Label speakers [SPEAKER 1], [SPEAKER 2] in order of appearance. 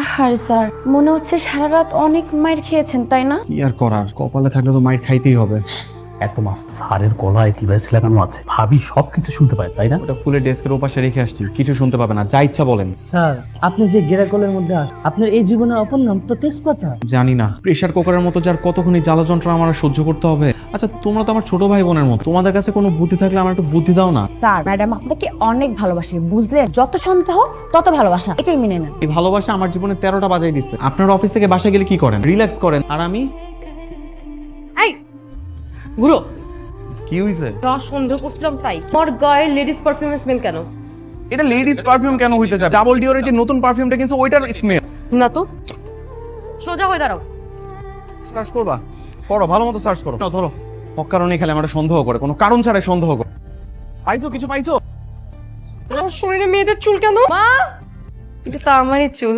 [SPEAKER 1] আহারে স্যার, মনে হচ্ছে সারা রাত অনেক মাইর খেয়েছেন, তাই না?
[SPEAKER 2] কি আর করার, কপালে থাকলে তো মাইর খাইতেই হবে।
[SPEAKER 3] এত মাস স্যারের গলায় ডিভাইস লাগানো আছে, ভাবি সবকিছু শুনতে পায়, তাই না?
[SPEAKER 2] ওটা ফুলে ডেস্কের ওপাশে রেখে আসছি, কিছু শুনতে পাবে না, যা ইচ্ছা বলেন।
[SPEAKER 4] স্যার, আপনি যে গেরাকলের মধ্যে আছেন, আপনার এই জীবনের অপর নাম তো তেজপাতা।
[SPEAKER 2] জানি না প্রেসার কুকারের মতো যার কতক্ষণই জ্বালা যন্ত্রণা আমার আর সহ্য করতে হবে। আচ্ছা, তোমরা তো আমার ছোট ভাই বোনের মতো, তোমাদের কাছে কোনো বুদ্ধি থাকলে আমার একটু বুদ্ধি দাও না।
[SPEAKER 1] স্যার, ম্যাডাম আপনাকে অনেক ভালোবাসে, বুঝলে? যত সন্দেহ তত ভালোবাসা, এটাই মেনে নেন।
[SPEAKER 2] এই ভালোবাসা আমার জীবনে 13টা বাজাই দিচ্ছে। আপনার অফিস থেকে বাসায় গেলে কি করেন? রিল্যাক্স করেন, আর আমি
[SPEAKER 5] এই গুরু,
[SPEAKER 2] কি হইছে?
[SPEAKER 5] রস সন্দেহ করছিলাম তাই। তোমার গায়ে লেডিস পারফিউমের স্মেল কেন?
[SPEAKER 2] এটা লেডিস পারফিউম কেন হইতে যায়? ডাবল ডিওরের যে নতুন পারফিউমটা কিনছে ওইটার স্মেল।
[SPEAKER 5] না তো, সোজা হয়ে দাঁড়াও।
[SPEAKER 2] সার্চ করবা? করো, ভালো মতো সার্চ করো। ধরো, অকারণে খালি আমার সন্দেহ করে, কোনো কারণ ছাড়াই সন্দেহ করে। পাইছো কিছু পাইছো?
[SPEAKER 5] আমার শরীরে মেয়েদের চুল কেন? মা, এটা তো আমারই চুল।